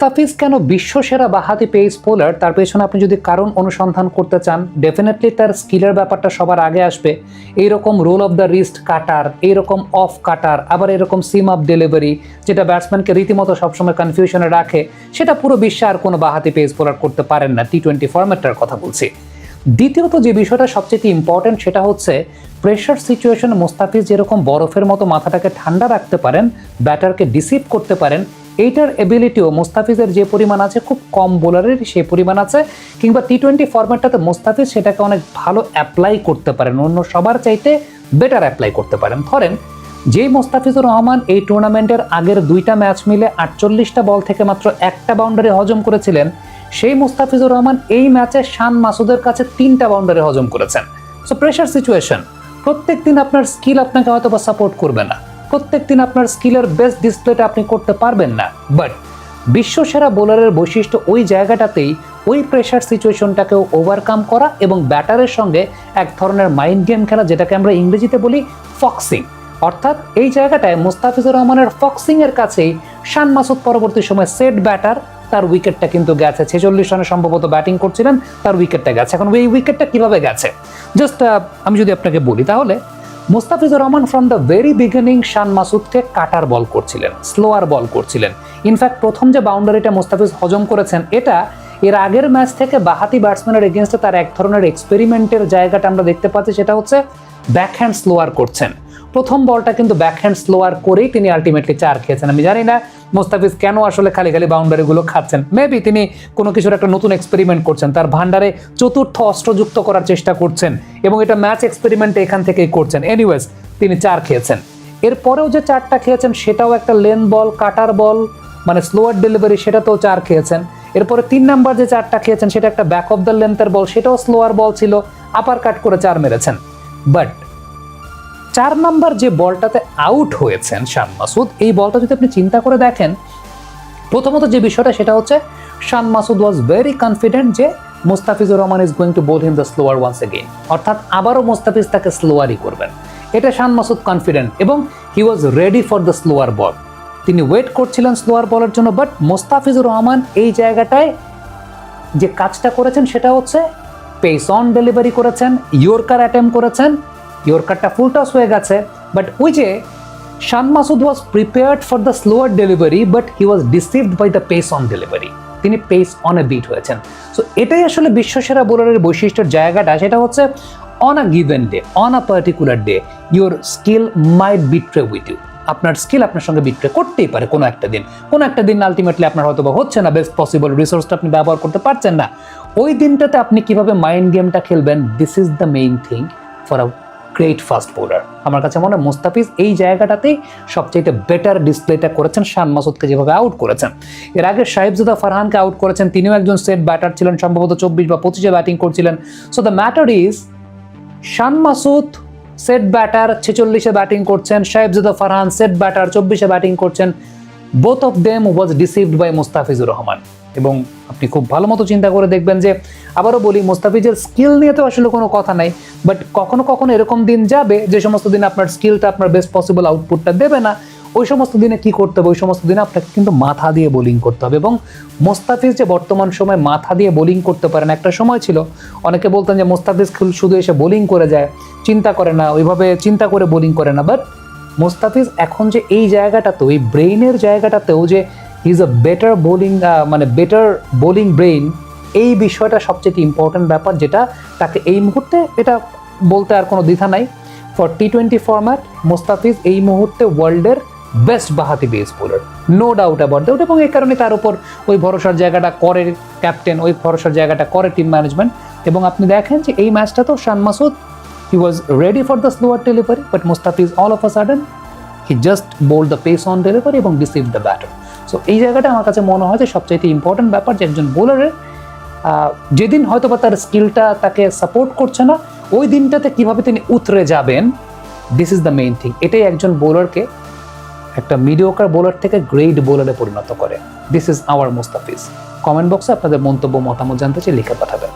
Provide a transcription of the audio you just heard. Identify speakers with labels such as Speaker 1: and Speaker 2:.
Speaker 1: মোস্তাফিজ কেন বিশ্বসেরা বাঁহাতি pace bowler তার পেছনে আপনি যদি কারণ অনুসন্ধান করতে চান, ডেফিনেটলি তার স্কিলের ব্যাপারটা সবার আগে আসবে। এইরকম রোল অফ দ্য রিস্ট কাটার, এইরকম অফ কাটার, আবার এরকম সিম আপ ডেলিভারি, যেটা ব্যাটসম্যানকে রীতিমতো সবসময় কনফিউশনে রাখে, সেটা পুরো বিশ্বে আর কোনো বাঁহাতি পেস বোলার করতে পারেন না। টি-20 ফরম্যাটটার কথা বলছি। দ্বিতীয়ত যে বিষয়টা সবচেয়ে ইম্পর্টেন্ট সেটা হচ্ছে প্রেশার সিচুয়েশনে মোস্তাফিজ যেরকম বরফের মতো মাথাটাকে ঠান্ডা রাখতে পারেন, ব্যাটারকে ডিসিভ করতে পারেন, এইটার এবিলিটিও মোস্তাফিজের যে পরিমাণ আছে খুব কম বোলারের সেই পরিমাণ আছে। কিংবা টি-20 ফরম্যাটটাতে মোস্তাফিজ সেটাকে অনেক ভালো অ্যাপ্লাই করতে পারেন, অন্য সবার চাইতে বেটার অ্যাপ্লাই করতে পারেন। ধরেন যেই মোস্তাফিজুর রহমান এই টুর্নামেন্টের আগের 2টা ম্যাচ মিলে 48টা বল থেকে মাত্র একটা বাউন্ডারি হজম করেছিলেন, সেই মোস্তাফিজুর রহমান এই ম্যাচে শান মাসুদের কাছে 3টা বাউন্ডারি হজম করেছেন। সো প্রেশার সিচুয়েশন, প্রত্যেকদিন আপনার স্কিল আপনাকে হয়তো বা সাপোর্ট করবে না, প্রত্যেকদিন আপনার স্কিলের বেস্ট ডিসপ্লেটা আপনি করতে পারবেন না, বাট বিশ্বসেরা বোলারের বৈশিষ্ট্য ওই জায়গাটাতেই ওই প্রেশার সিচুয়েশনটাকেও ওভারকাম করা এবং ব্যাটারের সঙ্গে এক ধরনের মাইন্ড গেম খেলা, যেটাকে আমরা ইংরেজিতে বলি ফক্সিং। অর্থাৎ এই জায়গাটায় মোস্তাফিজুর রহমানের ফক্সিং এর কাছেই শান মাসুদ পরবর্তী সময় সেট ব্যাটার, তার উইকেটটা কিন্তু গেছে। 46 রানে সম্ভবত ব্যাটিং করছিলেন, তার উইকেটটা গেছে। এখন এই উইকেটটা কিভাবে গেছে জাস্ট আমি যদি আপনাকে বলি, তাহলে Mustafizur Rahman from the very beginning Shan মাসুদকে কাটার বল করছিলেন, স্লোয়ার বল করছিলেন। ইনফ্যাক্ট প্রথম যে বাউন্ডারিটা মোস্তাফিজ হজম করেছেন, এটা এর আগের ম্যাচ থেকে বাঁহাতি ব্যাটসম্যানের এগেনস্টে তার এক ধরনের এক্সপেরিমেন্টের জায়গাটা আমরা দেখতে পাচ্ছি, সেটা হচ্ছে ব্যাকহ্যান্ড স্লোয়ার করছেন। প্রথম বলটা কিন্তু ব্যাকহ্যান্ড স্লোয়ার করেই তিনি আলটিমেটলি 4 খেয়েছেন। আমি জানি না মোস্তাফিজ কেন আসলে খালি খালি বাউন্ডারিগুলো খাচ্ছেন, মেবি তিনি কোনো কিছুর একটা নতুন এক্সপেরিমেন্ট করছেন, তার ভান্ডারে চতুর্থ অস্ত্র যুক্ত করার চেষ্টা করছেন এবং এটা ম্যাচ এক্সপেরিমেন্টে এখান থেকেই করছেন। এনিওয়েজ তিনি 4 খেয়েছেন। এরপরেও যে 4টা খেয়েছেন সেটাও একটা লেন বল, কাটার বল, মানে স্লোয়ার ডেলিভারি, সেটাতেও 4 খেয়েছেন। এরপরে 3 নাম্বার যে 4টা খেয়েছেন সেটা একটা ব্যাক অফ দ্য লেন্থের বল, সেটাও স্লোয়ার বল ছিল, আপার কাট করে 4 মেরেছেন। বাট 4 নাম্বার যে বলটাতে আউট হয়েছেন শান মাসুদ, এই বলটা যদি আপনি চিন্তা করে দেখেন, প্রথমত যে বিষয়টা সেটা হচ্ছে Shan Masood was very confident যে Mustafizur Rahman is going to bowl him the slower once again, অর্থাৎ আবারও মোস্তাফিজ তাকে স্লোয়ারই করবেন, এটা শান মাসুদ কনফিডেন্ট, এবং he was ready for the slower ball. তিনি ওয়েট করছিলেন স্লোয়ার বলের জন্য। বাট মোস্তাফিজুর রহমান এই জায়গাটায় যে কাজটা করেছেন সেটা হচ্ছে পেস অন ডেলিভারি করেছেন, ইয়র্কার অ্যাটেম্প করেছেন, ইয়র্কারটা ফুল টস হয়ে গেছে। বাট ওই যে Shan Masood was prepared for the slower delivery, but he was deceived by the pace on delivery, তিনি পেস অনে বিট হয়েছেন। সো এটাই আসলে বিশ্বসেরা বোলারের বৈশিষ্ট্যের জায়গাটা, সেটা হচ্ছে on a given day, on a particular day your skill might betray with you. আপনার স্কিল আপনার সঙ্গে বিট্রে করতেই পারে কোনো একটা দিন আলটিমেটলি আপনার হয়তো বা হচ্ছে না, বেস্ট পসিবল রিসোর্সটা আপনি ব্যবহার করতে পারছেন না। ওই দিনটাতে আপনি কিভাবে মাইন্ড গেমটা খেলবেন, this is the main thing for a great fast bowler. আমার কাছে মনে হয় মোস্তাফিজ এই জায়গাটাতেই সবচেয়ে বেটার ডিসপ্লেটা করেছেন, শান মাসুদকে যেভাবে আউট করেছেন। এর আগে সাহেবজাদা ফারহানকে আউট করেছেন, তিনিও একজন সেট ব্যাটার ছিলেন, সম্ভবত 24 বা 25-এ ব্যাটিং করছিলেন। So the matter is Shan Masood set batter 46-এ ব্যাটিং করছেন, সাহেবজাদা ফারহান সেট ব্যাটার 24-এ ব্যাটিং করছেন। Both of them was deceived by Mustafizur Rahman. এবং আপনি খুব ভালো মতো চিন্তা করে দেখবেন যে, আবারও বলি, মোস্তাফিজের স্কিল নিয়ে তো আসলে কোনো কথা নাই, বাট কখনো কখনো এরকম দিন যাবে যে সমস্ত দিন আপনার স্কিলটা আপনার বেস্ট পসিবল আউটপুটটা দেবে না। ওই সমস্ত দিনে কি করতে হবে, ওই সমস্ত দিনে আপনাকে কিন্তু মাথা দিয়ে বোলিং করতে হবে। এবং মোস্তাফিজ যে বর্তমান সময় মাথা দিয়ে বোলিং করতে পারেন, একটা সময় ছিল অনেকে বলতেন যে মোস্তাফিজ শুধু এসে বোলিং করে যায়, চিন্তা করে না, ওইভাবে চিন্তা করে বোলিং করে না। বাট মোস্তাফিজ এখন যে এই জায়গাটাতেও, এই ব্রেইনের জায়গাটাতেও যে he is a better bowling, মানে বেটার বোলিং ব্রেইন, এই বিষয়টা সবচেয়ে ইম্পর্টেন্ট ব্যাপার, যেটা তাকে এই মুহূর্তে, এটা বলতে আর কোনো দ্বিধা নাই, ফর টি-20 ফরম্যাট মোস্তাফিজ এই মুহূর্তে ওয়ার্ল্ডের বেস্ট বাঁহাতি pace bowler, no doubt about that. এবং এই কারণে তার উপর ওই ভরসার জায়গাটা করে ক্যাপ্টেন, ওই ভরসার জায়গাটা করে টিম ম্যানেজমেন্ট। এবং আপনি দেখেন যে এই ম্যাচটা তো Shan Masood, he was ready for the slower delivery, but Mustafiz all of a sudden he just bowled the pace on delivery এবং ডিসিভ দ্য ব্যাটার। সো এই জায়গাটা আমার কাছে মনে হয় যে সবচাইতে ইম্পর্টেন্ট ব্যাপার, যে একজন বোলারের যেদিন হয়তো বা তার স্কিলটা তাকে সাপোর্ট করছে না, ওই দিনটাতে কিভাবে তিনি উতরে যাবেন, this is the main thing. এটাই একজন বোলারকে একটা মিডিওকার বোলার থেকে গ্রেট বোলারে পরিণত করে। This is our Mustafiz. Comment বক্সে আপনাদের মন্তব্য, মতামত জানতে চাই, লিখে পাঠাবেন।